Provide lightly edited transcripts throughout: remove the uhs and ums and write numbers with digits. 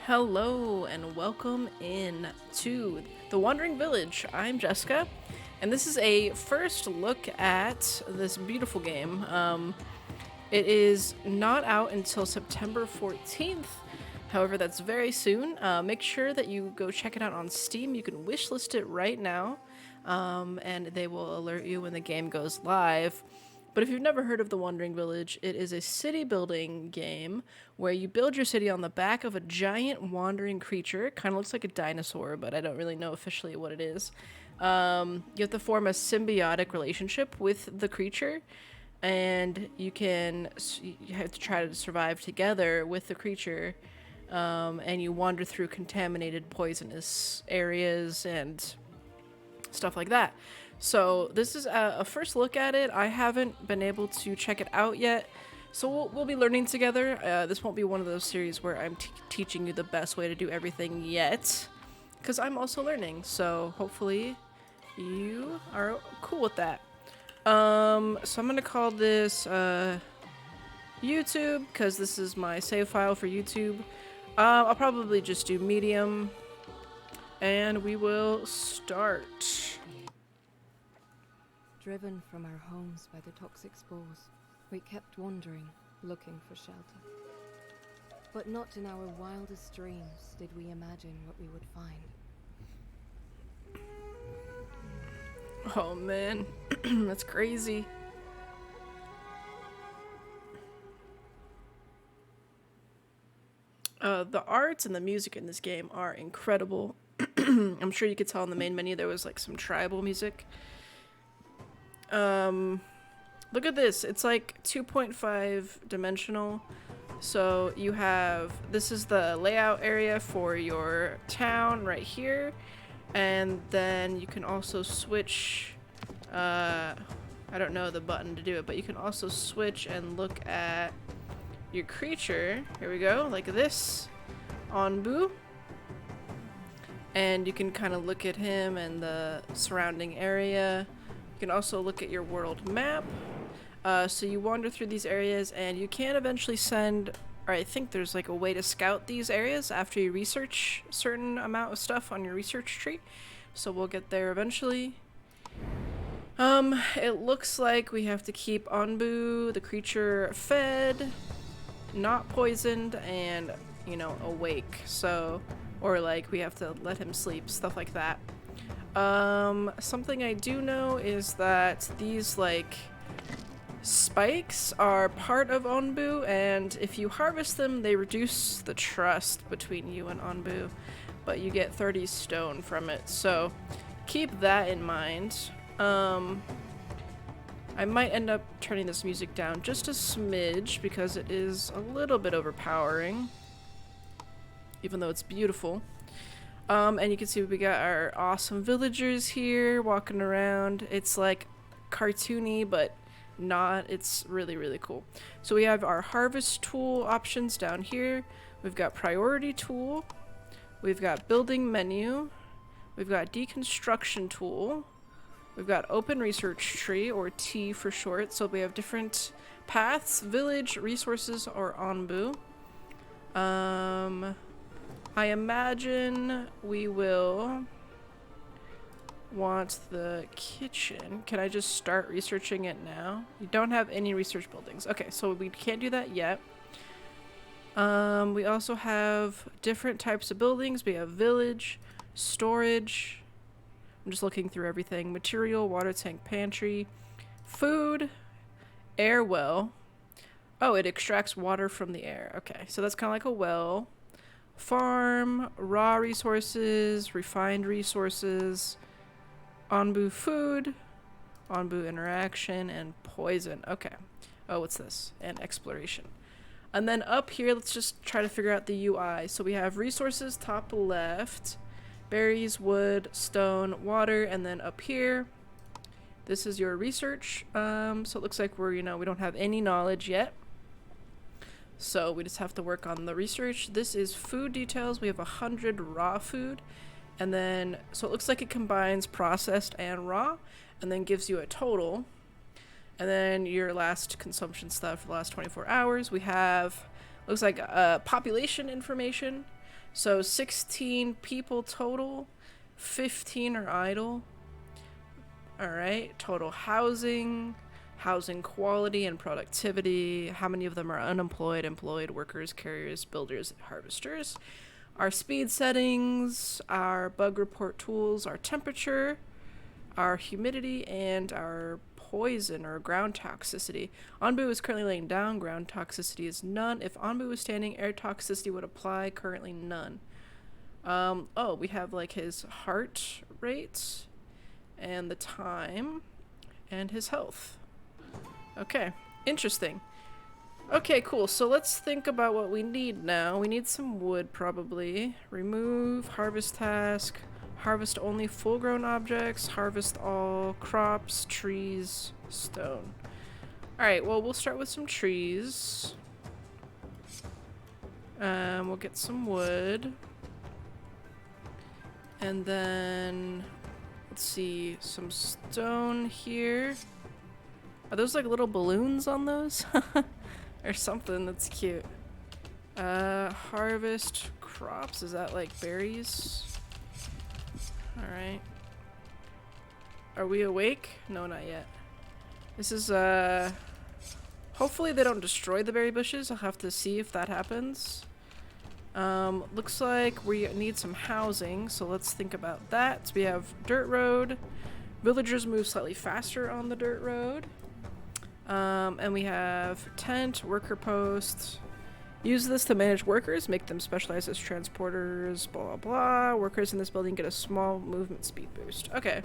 Hello and welcome in to the Wandering Village. I'm Jessica, and this is a first look at this beautiful game. It is not out until September 14th. However, that's very soon. Make sure that you go check it out on Steam. You can wishlist it right now, and they will alert you when the game goes live. But if you've never heard of the Wandering Village, it is a city building game where you build your city on the back of a giant wandering creature. It kind of looks like a dinosaur, but I don't really know officially what it is. You have to form a symbiotic relationship with the creature, and you have to try to survive together with the creature. And you wander through contaminated, poisonous areas and stuff like that. So this is a first look at it. I haven't been able to check it out yet, so we'll be learning together. This won't be one of those series where I'm teaching you the best way to do everything yet, because I'm also learning. So hopefully you are cool with that. So I'm gonna call this YouTube, because this is my save file for YouTube. I'll probably just do medium, and we will start. Driven from our homes by the toxic spores, we kept wandering, looking for shelter. But not in our wildest dreams did we imagine what we would find. Oh man, that's crazy. The arts and the music in this game are incredible. I'm sure you could tell in the main menu there was like some tribal music. Look at this. It's like 2.5 dimensional. So you have, this is the layout area for your town right here. And then you can also switch, I don't know the button to do it, but you can also switch and look at your creature. Here we go, like this, Onbu. And you can kind of look at him and the surrounding area. You can also look at your world map. So you wander through these areas, and you can eventually send, or I think there's like a way to scout these areas after you research a certain amount of stuff on your research tree. So we'll get there eventually. It looks like we have to keep Onbu, the creature, fed, not poisoned, and, you know, awake. So, or like we have to let him sleep, stuff like that. Something I do know is that these, like, spikes are part of Onbu, and if you harvest them, they reduce the trust between you and Onbu, but you get 30 stone from it, so keep that in mind. I might end up turning this music down just a smidge, because it is a little bit overpowering, even though it's beautiful. And you can see we got our awesome villagers here walking around. It's like cartoony, but not. It's really, really cool. So we have our harvest tool options down here. We've got priority tool. We've got building menu. We've got deconstruction tool. We've got open research tree, or T for short. So we have different paths, village, resources, or Onbu. I imagine we will want the kitchen. Can I just start researching it now? You don't have any research buildings. Okay, so we can't do that yet. We also have different types of buildings. We have village, storage. I'm just looking through everything. Material, water tank, pantry, food, air well. Oh, it extracts water from the air. Okay, so that's kind of like a well. Farm, raw resources, refined resources, Onbu food, Onbu interaction, and poison. Okay. Oh, what's this? And exploration. And then up here, let's just try to figure out the UI. So we have resources, top left, berries, wood, stone, water, and then up here, this is your research. So it looks like we don't have any knowledge yet. So we just have to work on the research. This is food details. We have 100 raw food. And then, so it looks like it combines processed and raw, and then gives you a total. And then your last consumption stuff for the last 24 hours. We have, looks like population information. So 16 people total, 15 are idle. Alright, total housing, housing quality and productivity. How many of them are unemployed, employed, workers, carriers, builders, harvesters? Our speed settings, our bug report tools, our temperature, our humidity, and our poison or ground toxicity. Onbu is currently laying down. Ground toxicity is none. If Onbu was standing, air toxicity would apply. Currently none. Oh, we have like his heart rate and the time and his health. Okay, interesting. Okay, cool. So let's think about what we need now. We need some wood probably. Remove, harvest task, harvest only full-grown objects, harvest all crops, trees, stone. Alright, well, we'll start with some trees. We'll get some wood. And then, let's see, some stone here. Are those like little balloons on those? Or something that's cute. Harvest crops, is that like berries? Alright. Are we awake? No, not yet. This is, hopefully they don't destroy the berry bushes. I'll have to see if that happens. Looks like we need some housing, so let's think about that. So we have dirt road. Villagers move slightly faster on the dirt road. And we have tent, worker post. Use this to manage workers, make them specialized as transporters, blah, blah, blah. Workers in this building get a small movement speed boost. Okay.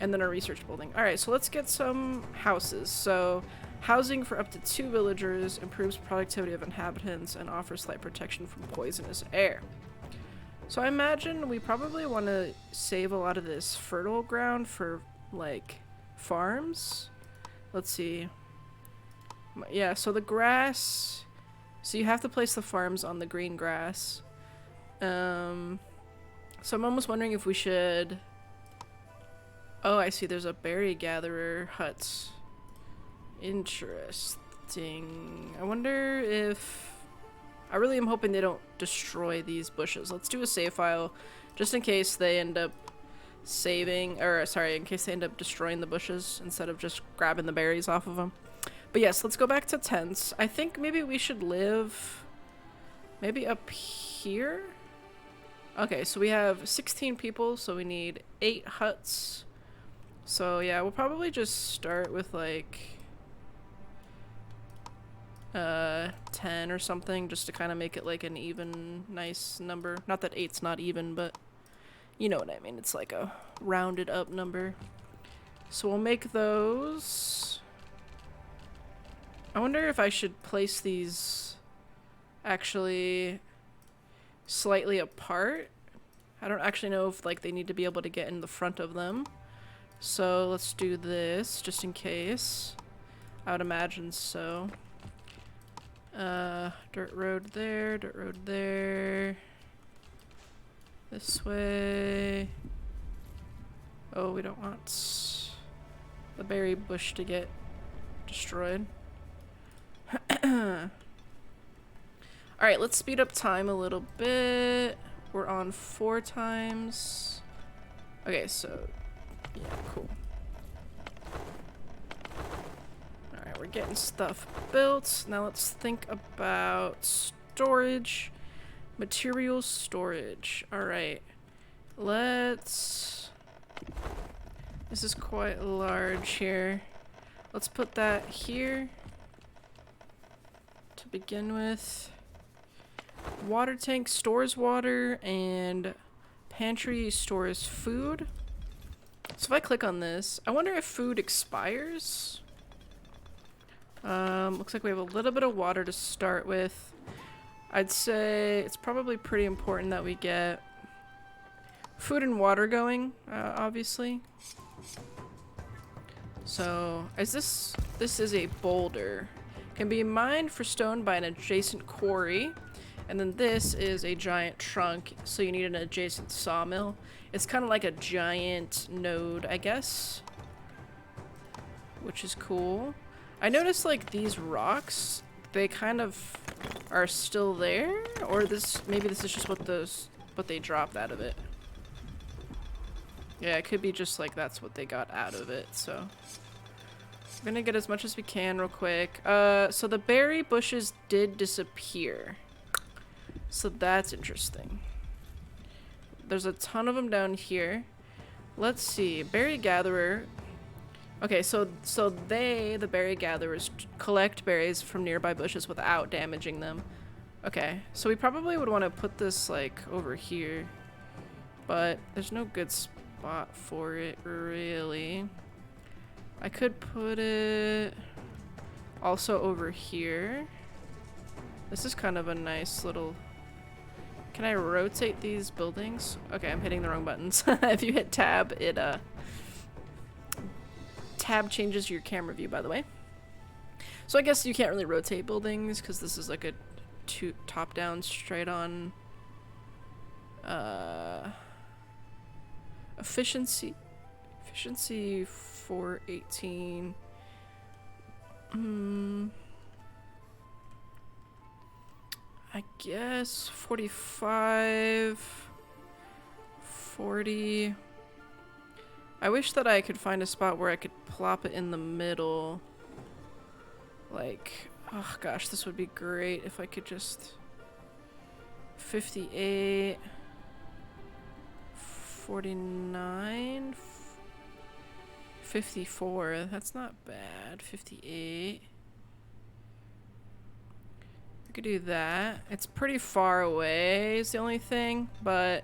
And then a research building. Alright, so let's get some houses. So, housing for up to 2 villagers improves productivity of inhabitants and offers slight protection from poisonous air. So I imagine we probably want to save a lot of this fertile ground for, like, farms. Let's see. Yeah, so the grass... So you have to place the farms on the green grass. So I'm almost wondering if we should... Oh, I see. There's a berry gatherer hut. Interesting. I wonder if... I really am hoping they don't destroy these bushes. Let's do a save file just in case they end up saving... Or, sorry, in case they end up destroying the bushes instead of just grabbing the berries off of them. But yes, let's go back to tents. I think maybe we should live maybe up here. Okay, so we have 16 people, so we need 8 huts. So yeah, we'll probably just start with like 10 or something just to kind of make it like an even nice number. Not that 8's not even, but you know what I mean. It's like a rounded up number. So we'll make those. I wonder if I should place these actually slightly apart. I don't actually know if like they need to be able to get in the front of them. So let's do this just in case. I would imagine so. Dirt road there, dirt road there. This way. Oh, we don't want the berry bush to get destroyed. Alright, let's speed up time a little bit. We're on 4 times. Okay, so yeah, cool. Alright, we're getting stuff built. Now let's think about storage. Material storage. Alright. Let's... This is quite large here. Let's put that here. To begin with. Water tank stores water and pantry stores food. So if I click on this, I wonder if food expires. Looks like we have a little bit of water to start with. I'd say it's probably pretty important that we get food and water going, obviously. So, this is a boulder. Can be mined for stone by an adjacent quarry. And then this is a giant trunk, so you need an adjacent sawmill. It's kind of like a giant node, I guess. Which is cool. I noticed like these rocks they kind of are still there, or maybe this is just what they dropped out of it. Yeah, it could be just like that's what they got out of it, so. We're gonna get as much as we can real quick. So the berry bushes did disappear. So that's interesting. There's a ton of them down here. Let's see, berry gatherer. Okay, so the berry gatherers collect berries from nearby bushes without damaging them. Okay, so we probably would want to put this like over here, but there's no good spot for it really. I could put it also over here. This is kind of a nice little... Can I rotate these buildings? Okay, I'm hitting the wrong buttons. If you hit tab, tab changes your camera view, by the way. So I guess you can't really rotate buildings because this is like a top-down, straight-on efficiency 418. I guess 45, 40. I wish that I could find a spot where I could plop it in the middle. Like, oh gosh, this would be great if I could just 58, 49, 54. That's not bad. 58. We could do that. It's pretty far away is the only thing, but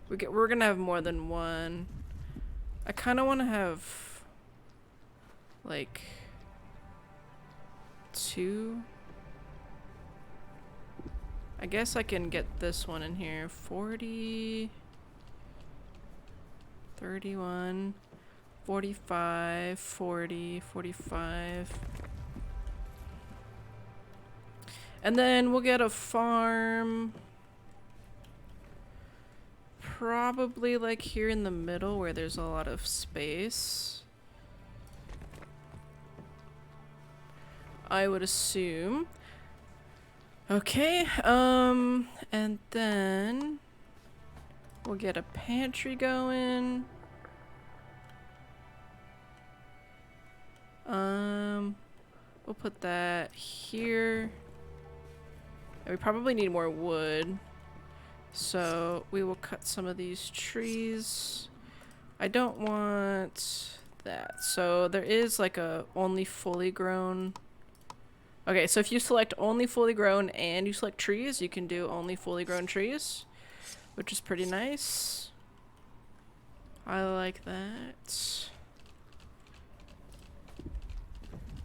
we're gonna have more than one. I kind of want to have like 2. I guess I can get this one in here. 40, 31, 45, 40, 45. And then we'll get a farm probably like here in the middle where there's a lot of space. I would assume. Okay, and then we'll get a pantry going. We'll put that here. And we probably need more wood. So we will cut some of these trees. I don't want that. So there is like a only fully grown. Okay, so if you select only fully grown and you select trees, you can do only fully grown trees, which is pretty nice. I like that.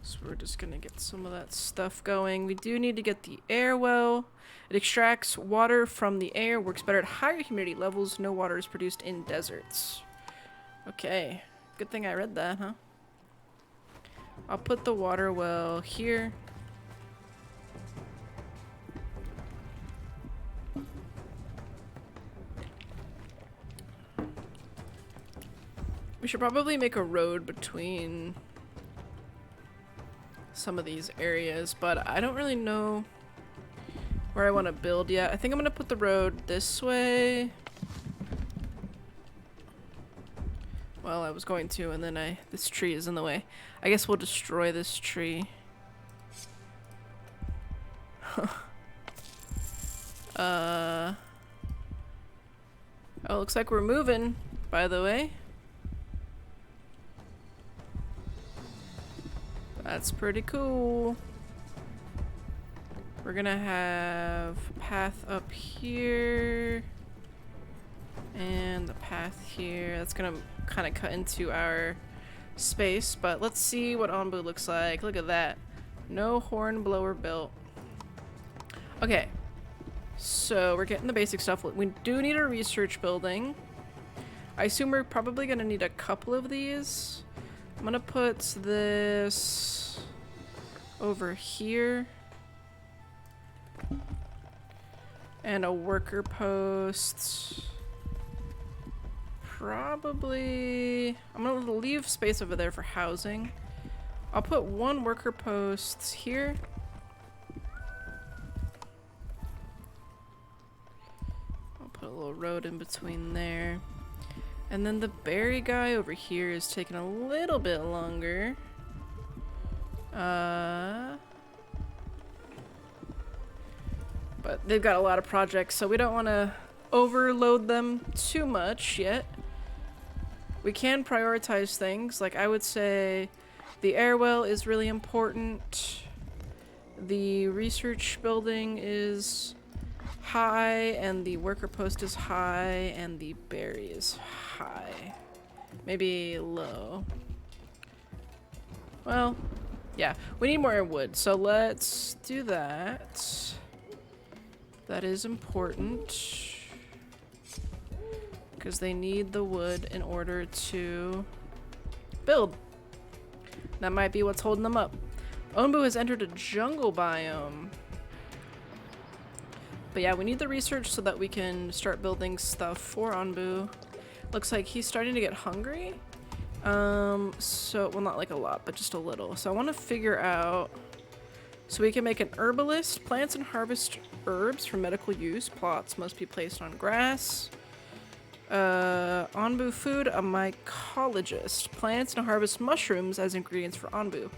So we're just gonna get some of that stuff going. We do need to get the air well. It extracts water from the air, works better at higher humidity levels. No water is produced in deserts. Okay, good thing I read that, huh? I'll put the water well here. We should probably make a road between some of these areas, but I don't really know where I want to build yet. I think I'm going to put the road this way. Well, I was going to, and then this tree is in the way. I guess we'll destroy this tree. Oh, looks like we're moving, by the way. That's pretty cool. We're gonna have a path up here and the path here. That's gonna kind of cut into our space, but let's see what Onbu looks like. Look at that. No horn blower built. Okay, so we're getting the basic stuff. We do need a research building. I assume we're probably gonna need a couple of these. I'm gonna put this over here. And a worker post. Probably... I'm gonna leave space over there for housing. I'll put one worker post here. I'll put a little road in between there. And then the berry guy over here is taking a little bit longer. But they've got a lot of projects, so we don't want to overload them too much yet. We can prioritize things. Like, I would say the airwell is really important. The research building is high, and the worker post is high, and the berry is high. Maybe low. Well, yeah, we need more wood, so let's do that. That is important. Because they need the wood in order to build. That might be what's holding them up. Onbu has entered a jungle biome. But yeah, we need the research so that we can start building stuff for Onbu. Looks like he's starting to get hungry. Well, not like a lot, but just a little. So I want to figure out... So we can make an herbalist. Plants and harvest herbs for medical use. Plots must be placed on grass. Onbu food, a mycologist. Plants and harvest mushrooms as ingredients for Onbu.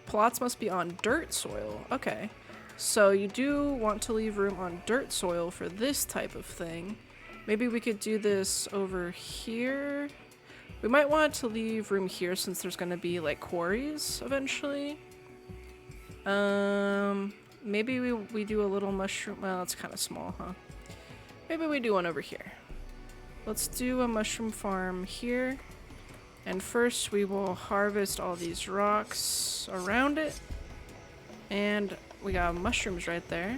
Plots must be on dirt soil. Okay. So you do want to leave room on dirt soil for this type of thing. Maybe we could do this over here. We might want to leave room here since there's going to be like quarries eventually. Maybe we do a little mushroom. Well, it's kind of small, huh? Maybe we do one over here. Let's do a mushroom farm here. And first we will harvest all these rocks around it. And we got mushrooms right there.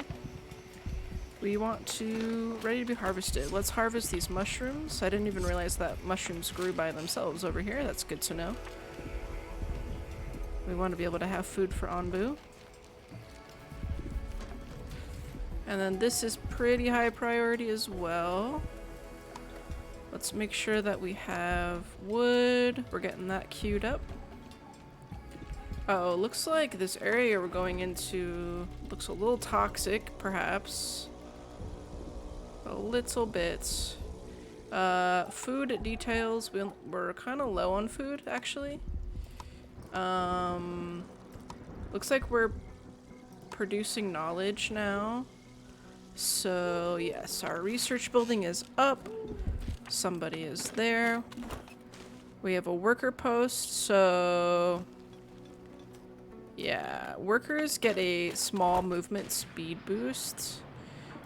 We want to... ready to be harvested. Let's harvest these mushrooms. I didn't even realize that mushrooms grew by themselves over here. That's good to know. We want to be able to have food for Onbu. And then this is pretty high priority as well. Let's make sure that we have wood. We're getting that queued up. Oh, looks like this area we're going into looks a little toxic, perhaps. A little bit. Food details. We're kind of low on food, actually. Looks like we're producing knowledge now. So, yes, our research building is up. Somebody is there. We have a worker post, so... yeah, workers get a small movement speed boost.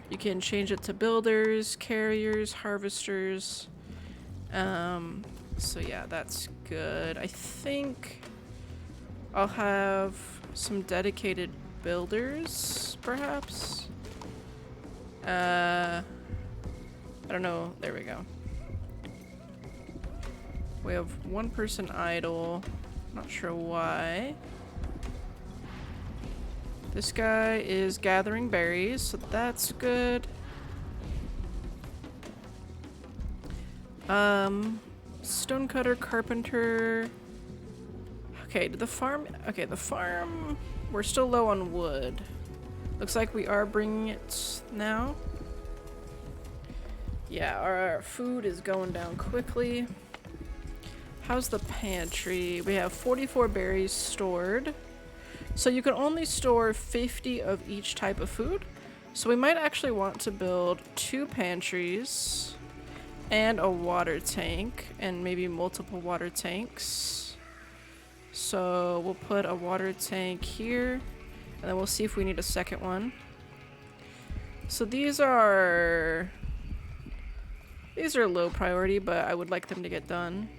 You can change it to builders, carriers, harvesters. So yeah, that's good. I think I'll have some dedicated builders, perhaps. I don't know. There we go. We have one person idle. Not sure why. This guy is gathering berries, so that's good. Stonecutter, carpenter. Okay, the farm, we're still low on wood. Looks like we are bringing it now. Yeah, our food is going down quickly. How's the pantry? We have 44 berries stored. So you can only store 50 of each type of food. So we might actually want to build 2 pantries and a water tank and maybe multiple water tanks. So we'll put a water tank here and then we'll see if we need a second one. So these are low priority, but I would like them to get done.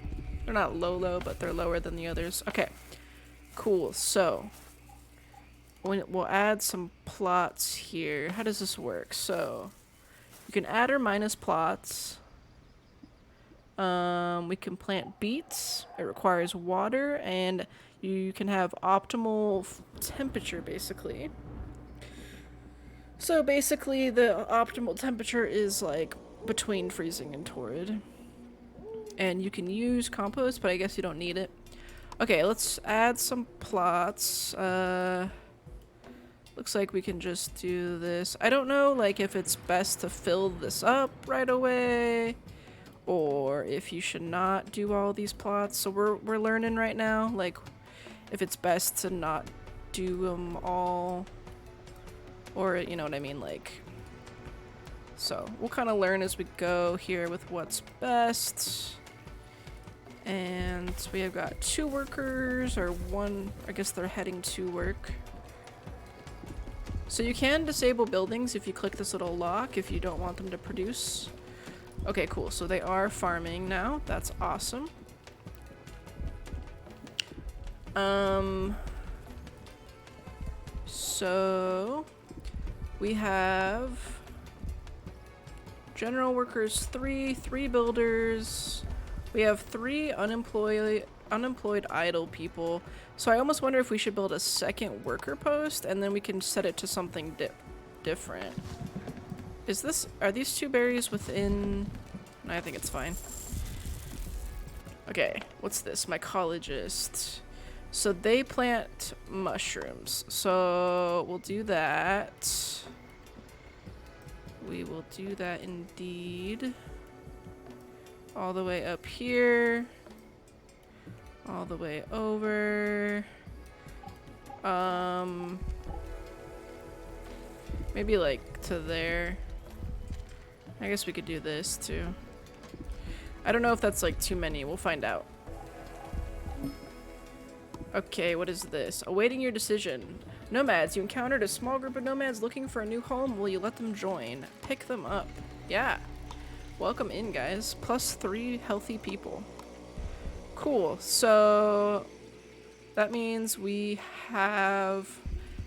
They're not low, but they're lower than the others. Okay, cool. So we'll add some plots here. How does this work? So you can add or minus plots. We can plant beets. It requires water, and you can have optimal temperature, basically. So basically, the optimal temperature is like between freezing and torrid. And you can use compost, but I guess you don't need it. Okay, let's add some plots. Looks like we can just do this. I don't know, like, if it's best to fill this up right away, or if you should not do all these plots. So we're learning right now, like, if it's best to not do them all, or you know what I mean, like. So we'll kind of learn as we go here with what's best. And we have got 2 workers, or 1, I guess they're heading to work. So you can disable buildings if you click this little lock if you don't want them to produce. Okay, cool. So they are farming now. That's awesome. So we have general workers 3 builders. We have 3 unemployed idle people. So I almost wonder if we should build a second worker post and then we can set it to something different. Are these 2 berries within? No, I think it's fine. Okay, what's this? Mycologist. So they plant mushrooms. So we'll do that. We will do that indeed. All the way up here. All the way over. Maybe like to there. I guess we could do this too. I don't know if that's like too many. We'll find out. Okay, what is this? Awaiting your decision. Nomads. You encountered a small group of nomads looking for a new home. Will you let them join? Pick them up. Yeah. Welcome in, guys. +3 healthy people. Cool. So that means we have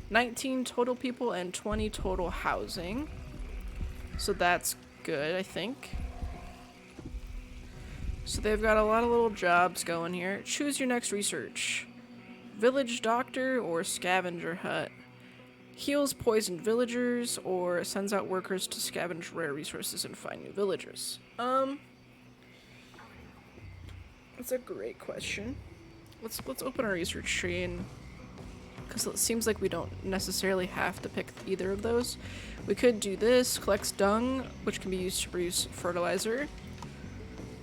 19 total people and 20 total housing. So that's good, I think. So they've got a lot of little jobs going here. Choose your next research. Village doctor or scavenger hut. Heals poisoned villagers or sends out workers to scavenge rare resources and find new villagers. That's a great question. Let's open our research tree, and because it seems like we don't necessarily have to pick either of those. We could do this. Collects dung, which can be used to produce fertilizer.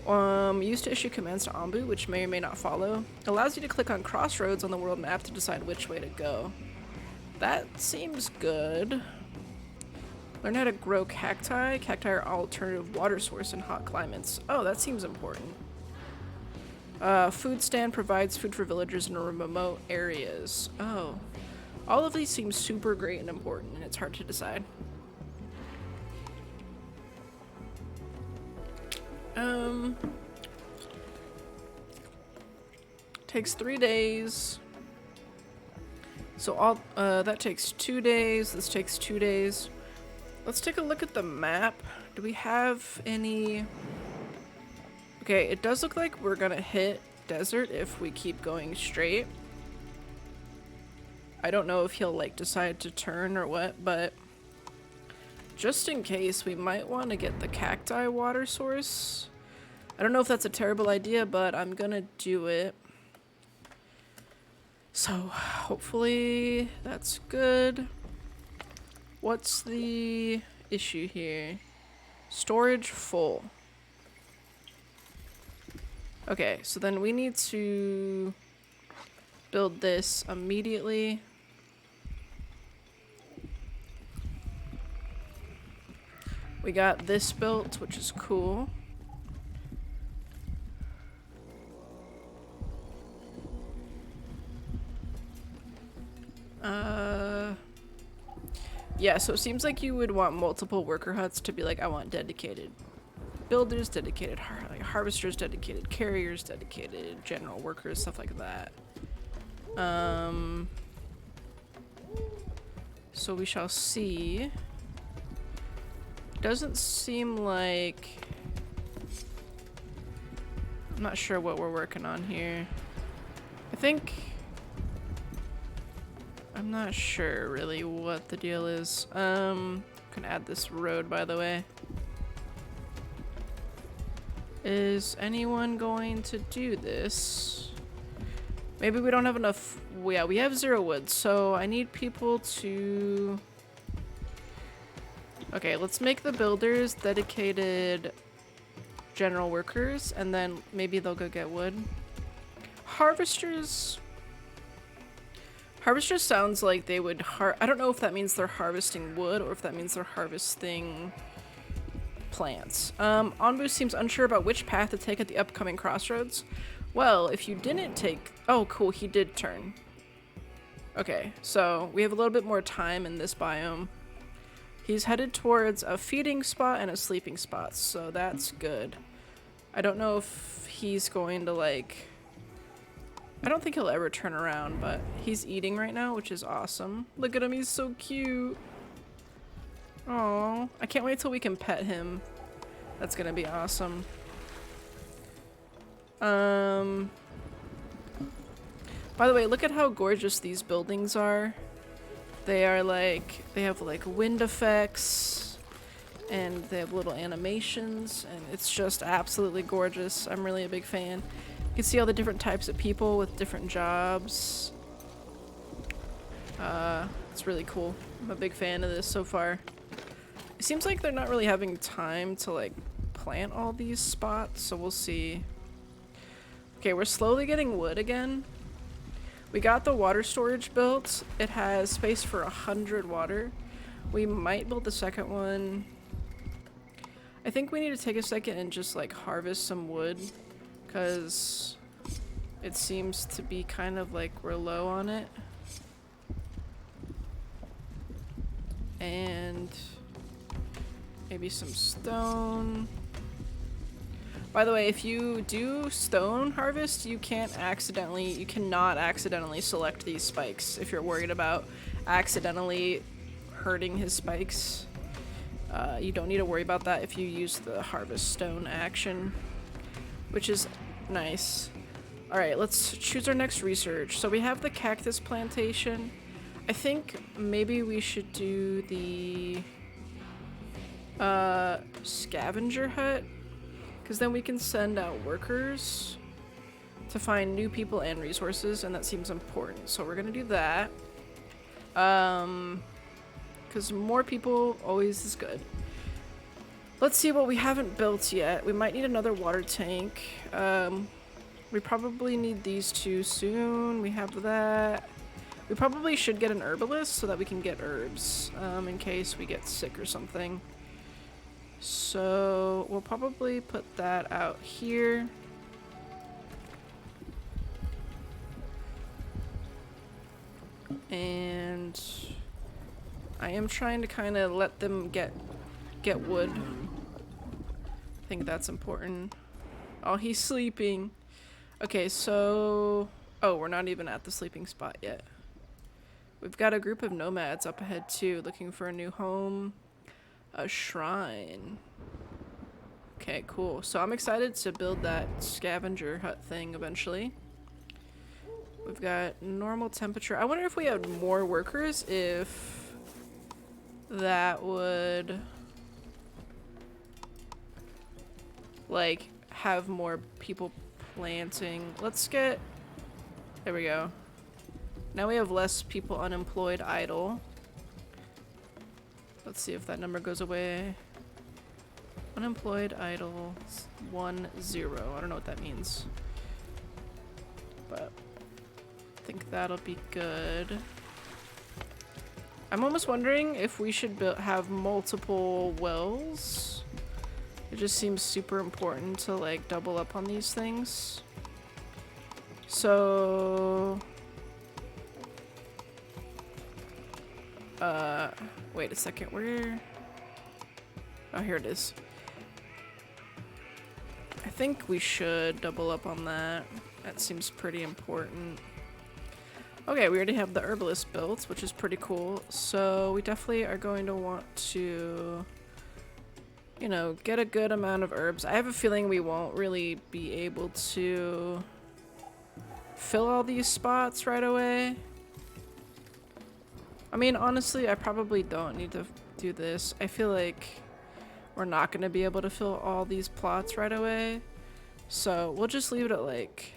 Used to issue commands to Ambu, which may or may not follow. Allows you to click on crossroads on the world map to decide which way to go. That seems good. Learn how to grow cacti. Cacti are alternative water source in hot climates. Oh, that seems important. Food stand provides food for villagers in remote areas. Oh. All of these seem super great and important, and it's hard to decide. Takes 3 days. So all that takes 2 days. This takes 2 days. Let's take a look at the map. Do we have any? Okay, it does look like we're gonna hit desert if we keep going straight. I don't know if he'll like decide to turn or what, but just in case, we might want to get the cacti water source. I don't know if that's a terrible idea, but I'm gonna do it. So hopefully that's good. What's the issue here? Storage full. Okay, so then we need to build this immediately. We got this built, which is cool. Yeah, so it seems like you would want multiple worker huts to be like, I want dedicated builders, dedicated harvesters, dedicated carriers, dedicated general workers, stuff like that. So we shall see. Doesn't seem like... I'm not sure what we're working on here. I think... I'm not sure really what the deal is. Can add this road, by the way. Is anyone going to do this? Maybe we don't have enough. Yeah, we have 0 wood, so I need people to... Okay, let's make the builders dedicated general workers, and then maybe they'll go get wood. Harvesters... Harvesters sounds like they would I don't know if that means they're harvesting wood or if that means they're harvesting plants. Onbu seems unsure about which path to take at the upcoming crossroads. Well, if you didn't take... Oh, cool, he did turn. Okay, so we have a little bit more time in this biome. He's headed towards a feeding spot and a sleeping spot, so that's good. I don't know if he's going to, like... I don't think he'll ever turn around, but he's eating right now, which is awesome. Look at him, he's so cute. Aww, I can't wait till we can pet him. That's gonna be awesome. By the way, look at how gorgeous these buildings are. They are like, they have like wind effects and they have little animations and it's just absolutely gorgeous. I'm really a big fan. You can see all the different types of people with different jobs. It's really cool. I'm a big fan of this so far. It seems like they're not really having time to like plant all these spots, so we'll see. Okay, we're slowly getting wood again. We got the water storage built. It has space for 100 water. We might build the second one. I think we need to take a second and just like harvest some wood, because it seems to be kind of like we're low on it. And maybe some stone. By the way, if you do stone harvest, you cannot accidentally select these spikes if you're worried about accidentally hurting his spikes. You don't need to worry about that if you use the harvest stone action, which is nice. Alright, let's choose our next research. So we have the cactus plantation. I think maybe we should do the scavenger hut, because then we can send out workers to find new people and resources, and that seems important. So we're gonna do that. Because more people always is good. Let's see what we haven't built yet. We might need another water tank. We probably need these two soon. We have that. We probably should get an herbalist so that we can get herbs in case we get sick or something. So we'll probably put that out here. And I am trying to kind of let them get wood. I think that's important. Oh, he's sleeping. Okay, so... Oh, we're not even at the sleeping spot yet. We've got a group of nomads up ahead too, looking for a new home. A shrine. Okay, cool. So I'm excited to build that scavenger hut thing eventually. We've got normal temperature. I wonder if we had more workers, if that would like have more people planting. Let's get... There we go. Now we have less people unemployed idle. Let's see if that number goes away. Unemployed idle 10. I don't know what that means, but I think that'll be good. I'm almost wondering if we should have multiple wells. It just seems super important to like double up on these things. So wait a second, where... Oh, here it is. I think we should double up on that. That seems pretty important. Okay, we already have the herbalist built, which is pretty cool. So we definitely are going to want to, you know, get a good amount of herbs. I have a feeling we won't really be able to fill all these spots right away. I mean, honestly, I probably don't need to do this. I feel like we're not going to be able to fill all these plots right away. So we'll just leave it at like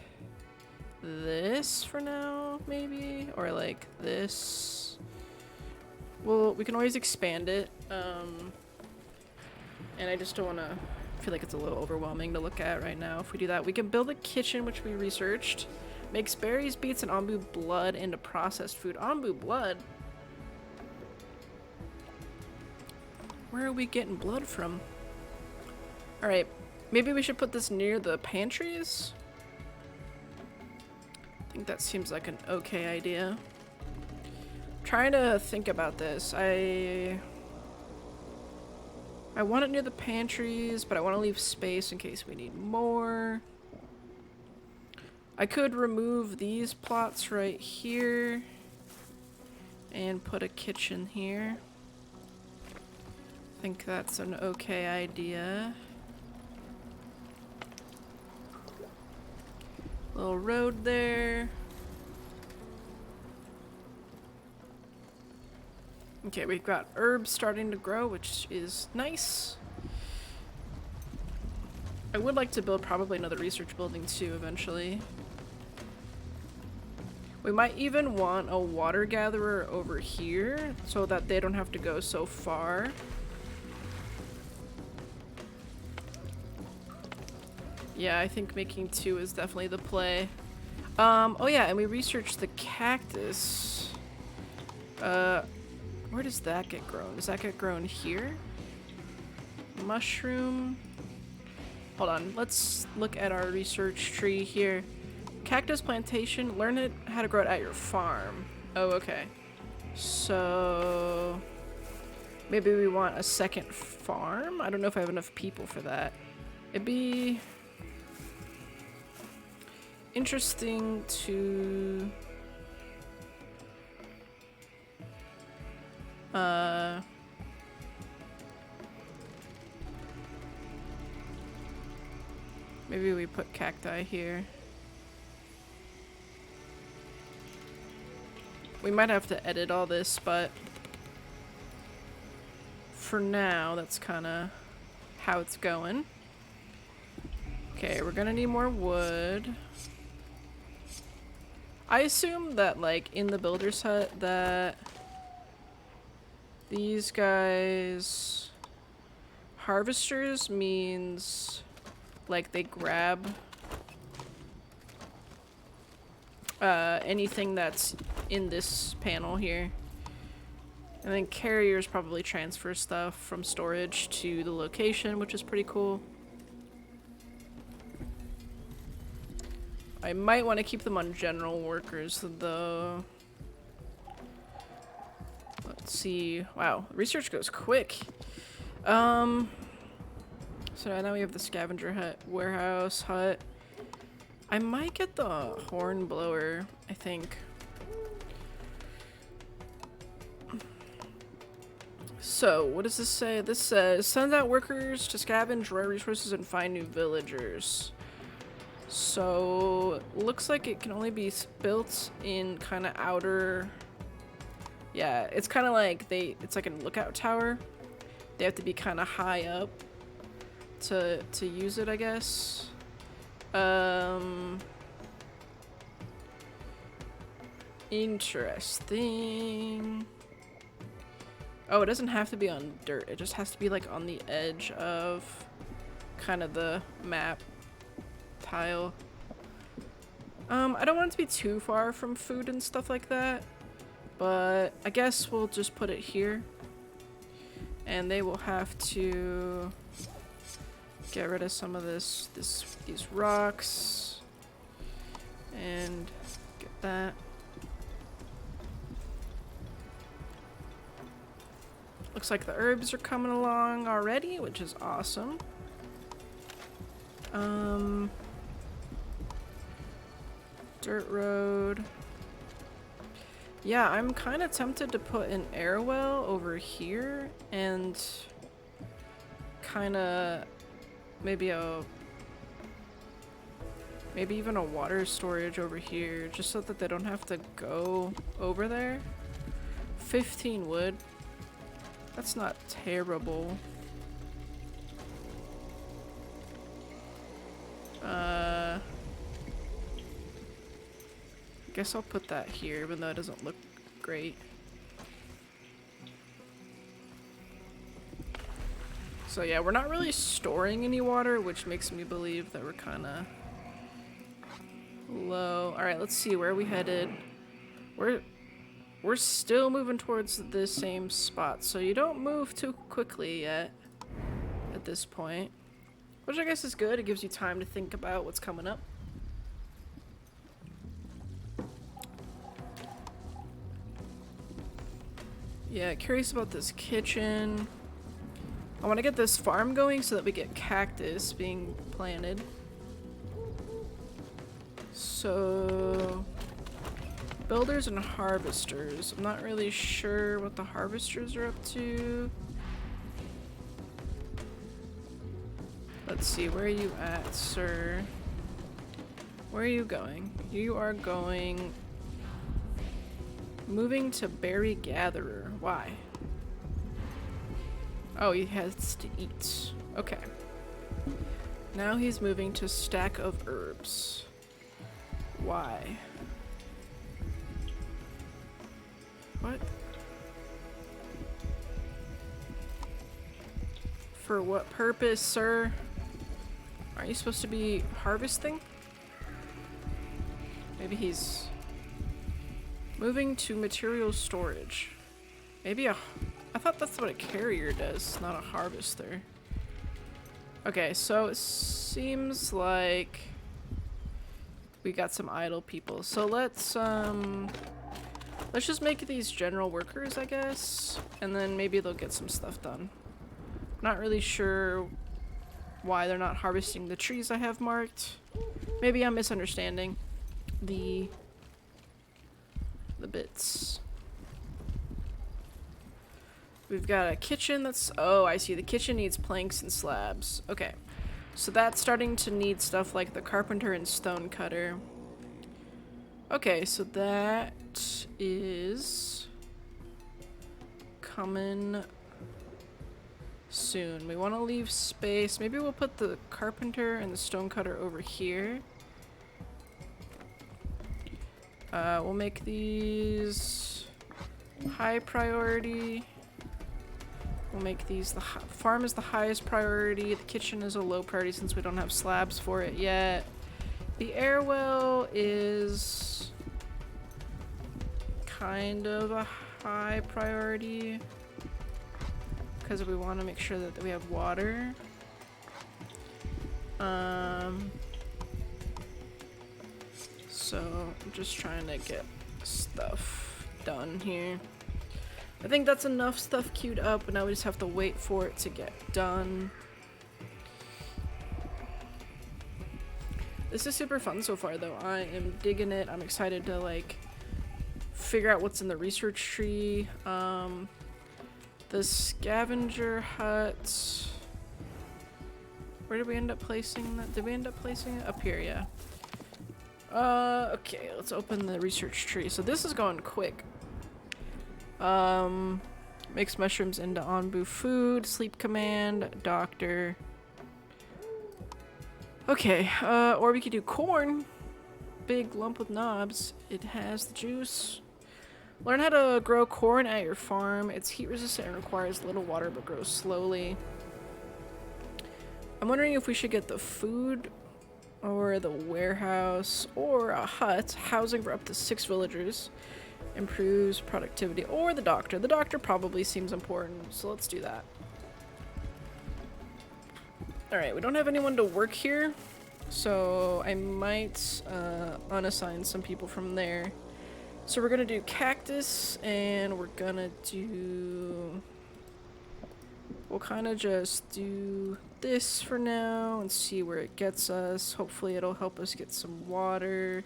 this for now, maybe? Or like this. Well, we can always expand it. And I just don't want to feel like it's a little overwhelming to look at right now. If we do that, we can build a kitchen, which we researched. Makes berries, beets, and ombu blood into processed food. Ombu blood? Where are we getting blood from? Alright, maybe we should put this near the pantries? I think that seems like an okay idea. Trying to think about this. I want it near the pantries, but I want to leave space in case we need more. I could remove these plots right here and put a kitchen here. I think that's an okay idea. Little road there. Okay, we've got herbs starting to grow, which is nice. I would like to build probably another research building too eventually. We might even want a water gatherer over here so that they don't have to go so far. Yeah, I think making 2 is definitely the play. Oh yeah, and we researched the cactus. Where does that get grown? Does that get grown here? Mushroom. Hold on, let's look at our research tree here. Cactus plantation, learn it how to grow it at your farm. Oh, okay. So maybe we want a second farm? I don't know if I have enough people for that. It'd be interesting to maybe we put cacti here. We might have to edit all this, but for now, that's kind of how it's going. Okay, we're gonna need more wood. I assume that, like, in the builder's hut, that these guys... Harvesters means, like, they grab anything that's in this panel here. And then carriers probably transfer stuff from storage to the location, which is pretty cool. I might want to keep them on general workers, though. Let's see. Wow, research goes quick. So now we have the scavenger hut, warehouse hut. I might get the horn blower, I think. So, what does this say? This says, send out workers to scavenge rare resources and find new villagers. So, looks like it can only be built in kind of outer... Yeah, it's kind of like it's like a lookout tower. They have to be kind of high up to use it, I guess. Interesting. Oh, it doesn't have to be on dirt. It just has to be like on the edge of kind of the map tile. I don't want it to be too far from food and stuff like that, but I guess we'll just put it here. And they will have to get rid of some of these rocks and get that. Looks like the herbs are coming along already, which is awesome. Dirt road. Yeah, I'm kind of tempted to put an air well over here and kind of maybe even a water storage over here, just so that they don't have to go over there. 15 wood. That's not terrible. Guess I'll put that here, even though it doesn't look great. So yeah, we're not really storing any water, which makes me believe that we're kind of low. All right, let's see, where are we headed? We're still moving towards the same spot, so you don't move too quickly yet at this point, which I guess is good. It gives you time to think about what's coming up. Yeah, curious about this kitchen. I want to get this farm going so that we get cactus being planted. So, builders and harvesters. I'm not really sure what the harvesters are up to. Let's see, where are you at, sir? Where are you going? You are going... Moving to berry gatherer. Why? Oh, he has to eat. Okay. Now he's moving to stack of herbs. Why? What? For what purpose, sir? Aren't you supposed to be harvesting? Maybe he's moving to material storage. Maybe I thought that's what a carrier does, not a harvester. Okay, so it seems like we got some idle people. So let's just make these general workers, I guess, and then maybe they'll get some stuff done. Not really sure why they're not harvesting the trees I have marked. Maybe I'm misunderstanding the bits. We've got a kitchen that's... Oh, I see. The kitchen needs planks and slabs. Okay. So that's starting to need stuff like the carpenter and stone cutter. Okay, so that is coming soon. We want to leave space. Maybe we'll put the carpenter and the stone cutter over here. We'll make these high priority. We'll make these the farm is the highest priority. The kitchen is a low priority since we don't have slabs for it yet. The air well is kind of a high priority because we want to make sure that we have water. So I'm just trying to get stuff done here. I think that's enough stuff queued up, and now we just have to wait for it to get done. This is super fun so far, though. I am digging it. I'm excited to, like, figure out what's in the research tree. The scavenger hut... Where did we end up placing that? Did we end up placing it? Up here, yeah. Okay, let's open the research tree. So this is going quick. Makes mushrooms into Onbu food, sleep command, doctor. Okay, or we could do corn. Big lump with knobs. It has the juice. Learn how to grow corn at your farm. It's heat resistant and requires little water but grows slowly. I'm wondering if we should get the food or the warehouse or a hut, housing for up to 6 villagers. Improves productivity, or the doctor. The doctor probably seems important, so let's do that. Alright, we don't have anyone to work here, so I might unassign some people from there. So we're gonna do cactus, and we're gonna do... We'll kind of just do this for now and see where it gets us. Hopefully it'll help us get some water.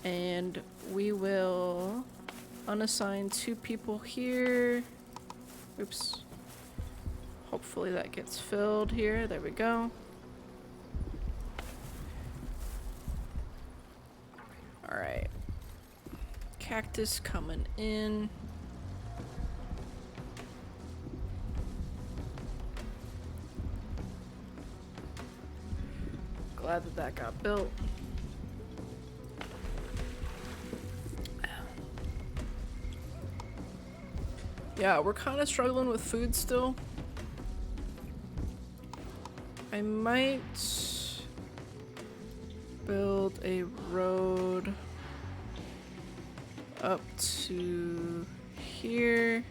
And we will unassign 2 people here. Oops. Hopefully that gets filled here. There we go. Alright. Cactus coming in. Glad that that got built. Yeah, we're kind of struggling with food still. I might build a road up to here.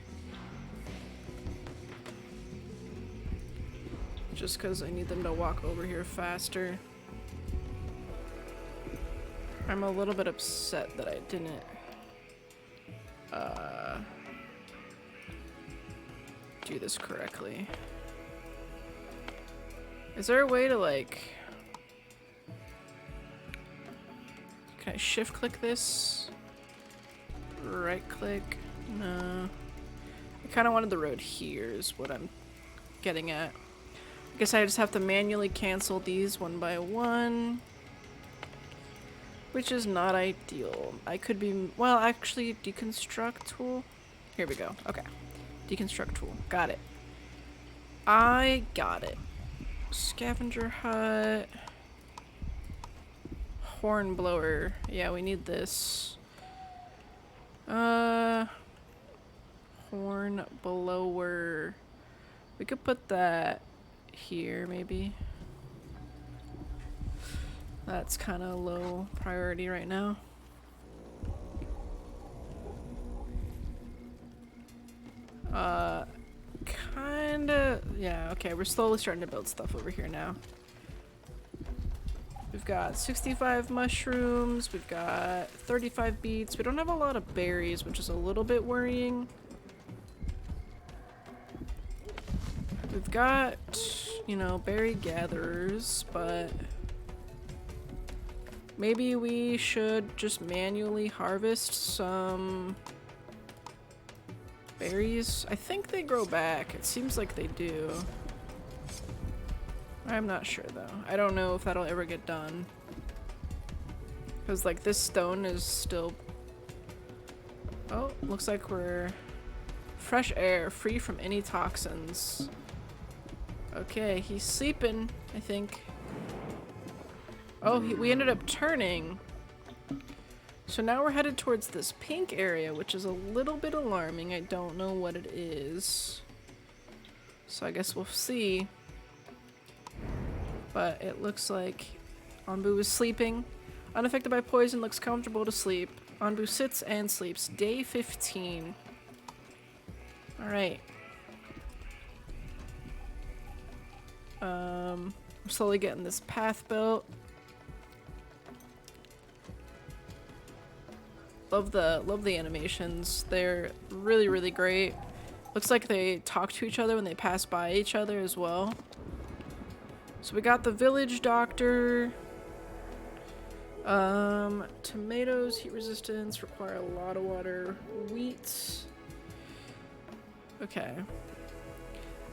Just because I need them to walk over here faster. I'm a little bit upset that I didn't do this correctly. Is there a way to like... Can I shift click this? Right click? No. I kind of wanted the road here is what I'm getting at. I guess I just have to manually cancel these one by one. Which is not ideal. I could be... Well, actually, deconstruct tool. Here we go. Okay. Deconstruct tool. Got it. I got it. Scavenger hut. Horn blower. Yeah, we need this. Horn blower. We could put that here, maybe. That's kind of low priority right now. Kinda, yeah, okay, we're slowly starting to build stuff over here now. We've got 65 mushrooms, we've got 35 beets. We don't have a lot of berries, which is a little bit worrying. We've got, you know, berry gatherers, but maybe we should just manually harvest some berries. I think they grow back. It seems like they do. I'm not sure though. I don't know if that'll ever get done. Because like this stone is still... Oh, looks like we're... Fresh air, free from any toxins. Okay, he's sleeping, I think. Oh, we ended up turning. So now we're headed towards this pink area, which is a little bit alarming. I don't know what it is. So I guess we'll see. But it looks like Anbu is sleeping. Unaffected by poison, looks comfortable to sleep. Anbu sits and sleeps. Day 15. Alright. We're slowly getting this path built. Love the animations. They're really, really great. Looks like they talk to each other when they pass by each other as well. So we got the village doctor. Tomatoes, heat resistance, require a lot of water. Wheat. Okay.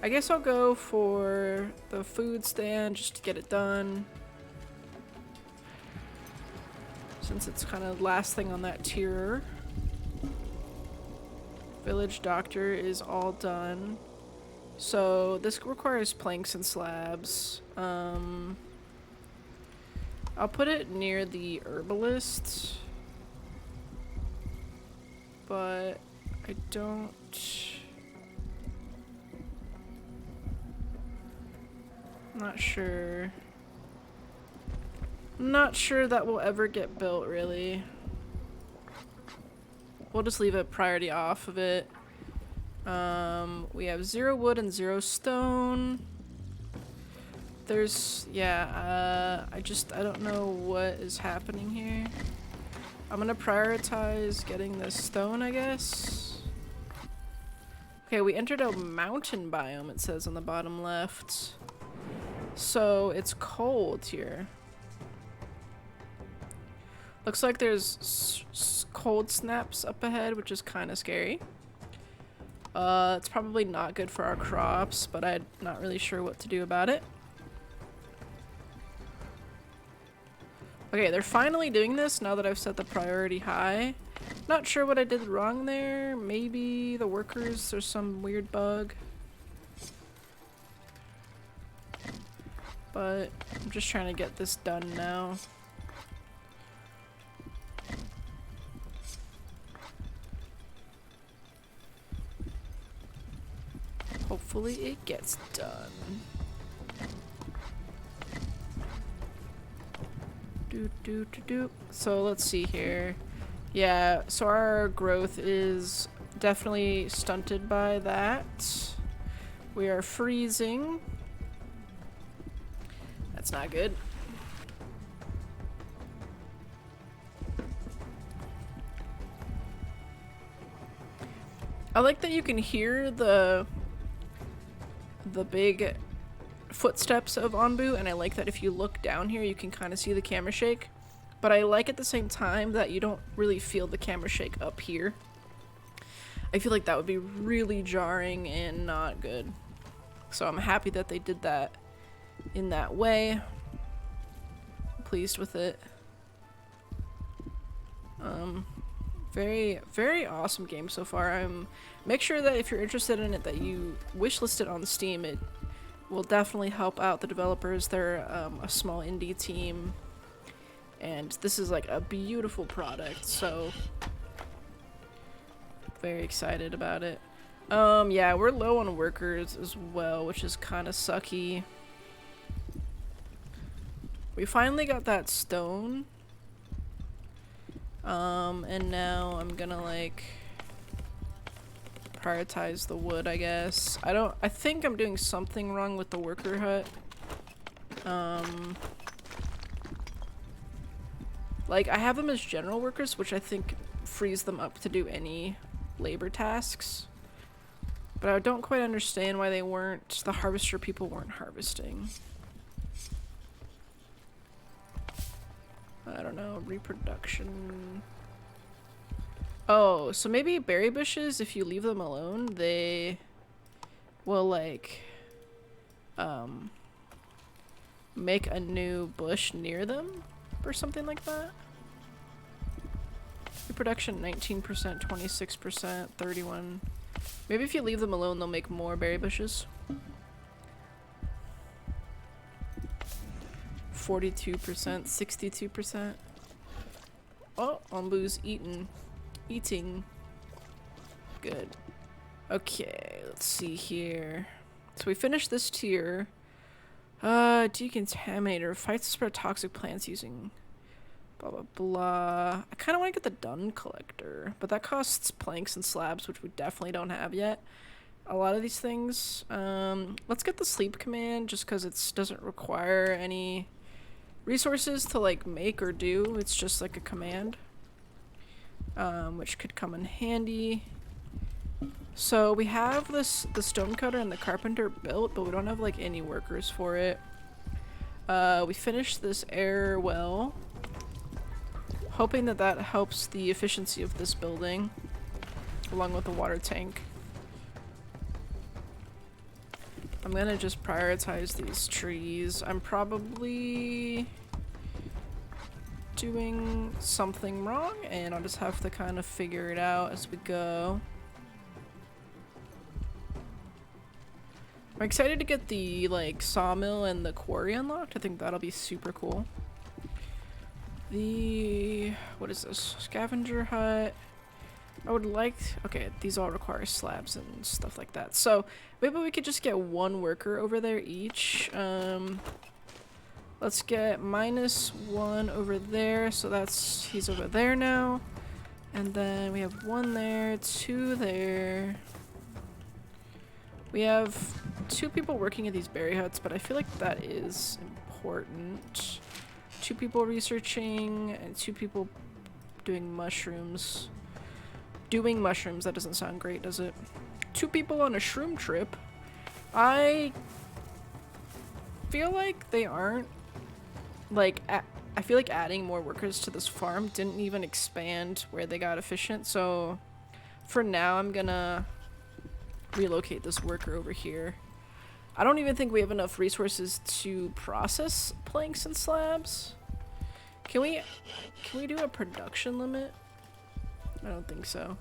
I guess I'll go for the food stand just to get it done. Since it's kind of last thing on that tier. Village doctor is all done. So this requires planks and slabs. I'll put it near the herbalist. But I don't... Not sure. Not sure that will ever get built, really. We'll just leave it priority off of it. We have 0 wood and 0 stone. There's, yeah, I don't know what is happening here. I'm gonna prioritize getting this stone, I guess. Okay, we entered a mountain biome, it says on the bottom left. So it's cold here. Looks like there's cold snaps up ahead, which is kind of scary. It's probably not good for our crops, but I'm not really sure what to do about it. Okay, they're finally doing this now that I've set the priority high. Not sure what I did wrong there. Maybe the workers, there's some weird bug. But I'm just trying to get this done now. hopefully it gets done. So let's see here. Yeah, so our growth is definitely stunted by that. We are freezing. That's not good. I like that you can hear the big footsteps of Anbu, and I like that if you look down here you can kind of see the camera shake. But I like at the same time that you don't really feel the camera shake up here. I feel like that would be really jarring and not good. So I'm happy that they did that in that way. I'm pleased with it. Very, very awesome game so far. Make sure that if you're interested in it that you wishlist it on Steam. It will definitely help out the developers. They're a small indie team. And this is like a beautiful product, so very excited about it. Yeah, we're low on workers as well, which is kind of sucky. We finally got that stone. And now I'm gonna like prioritize the wood, I guess. I think I'm doing something wrong with the worker hut. Like, I have them as general workers, which I think frees them up to do any labor tasks. But I don't quite understand why the harvester people weren't harvesting. I don't know, reproduction. Oh, so maybe berry bushes, if you leave them alone, they will like, make a new bush near them or something like that. Reproduction 19%, 26%, 31%. Maybe if you leave them alone, they'll make more berry bushes. 42%, 62%. Oh, Ombu's eating. Good. Okay, let's see here. So we finished this tier. Decontaminator. Fights to spread toxic plants using blah blah blah. I kind of want to get the dung collector, but that costs planks and slabs, which we definitely don't have yet. A lot of these things. Let's get the sleep command just because it doesn't require any resources to like make or do. It's just like a command, which could come in handy. So we have the stonecutter and the carpenter built, but we don't have like any workers for it. We finished this air well, hoping that that helps the efficiency of this building, along with the water tank. I'm gonna just prioritize these trees. I'm probably doing something wrong, and I'll just have to kind of figure it out as we go. I'm excited to get the like sawmill and the quarry unlocked. I think that'll be super cool. What is this? Scavenger hut. I would like, okay, these all require slabs and stuff like that. So maybe we could just get one worker over there each. Let's get -1 over there. So he's over there now. And then we have 1 there, 2 there. We have 2 people working at these berry huts, but I feel like that is important. 2 people researching and 2 people doing mushrooms. Doing mushrooms, that doesn't sound great, does it? 2 people on a shroom trip. I feel like they aren't, like, I feel like adding more workers to this farm didn't even expand where they got efficient, so for now I'm gonna relocate this worker over here. I don't even think we have enough resources to process planks and slabs. Can we do a production limit? I don't think so.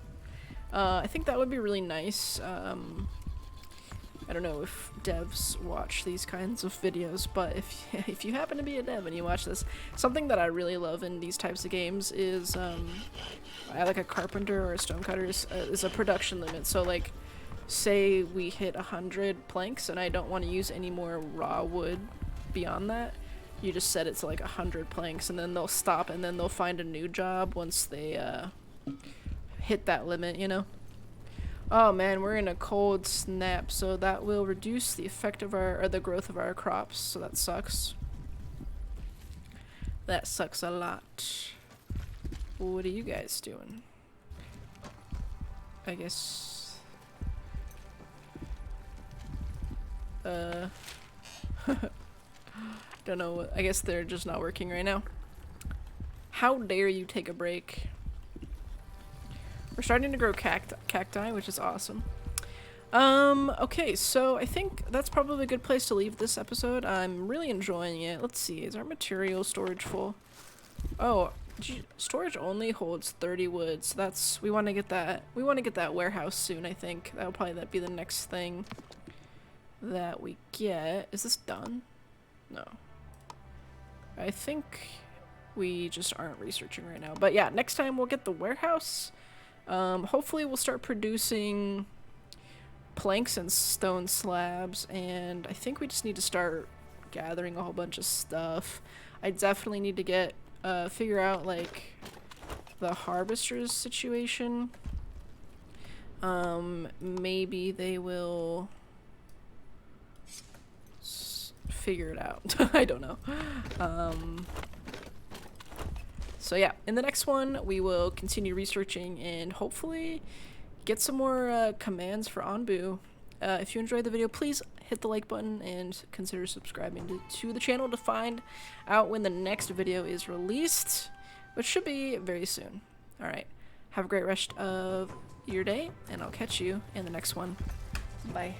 I think that would be really nice. I don't know if devs watch these kinds of videos, but if you happen to be a dev and you watch this, something that I really love in these types of games is like a carpenter or a stonecutter is a production limit. So like say we hit 100 planks and I don't want to use any more raw wood beyond that, you just set it to like 100 planks, and then they'll stop, and then they'll find a new job once they hit that limit, you know? Oh man, we're in a cold snap, so that will reduce the effect of our, or the growth of our crops, so that sucks. That sucks a lot. What are you guys doing? I guess... don't know what, I guess they're just not working right now. How dare you take a break? We're starting to grow cacti, which is awesome. Okay, so I think that's probably a good place to leave this episode. I'm really enjoying it. Let's see, is our material storage full? Oh, storage only holds 30 wood, so that's, we want to get that warehouse soon, I think. That'll probably be the next thing that we get. Is this done? No. I think we just aren't researching right now. But yeah, next time we'll get the warehouse. Hopefully we'll start producing planks and stone slabs, and I think we just need to start gathering a whole bunch of stuff. I definitely need to get figure out like the harvesters situation. Maybe they will figure it out. I don't know. So yeah, in the next one we will continue researching and hopefully get some more commands for Onbu. If you enjoyed the video, please hit the like button and consider subscribing to the channel to find out when the next video is released, which should be very soon. Alright, have a great rest of your day, and I'll catch you in the next one. Bye.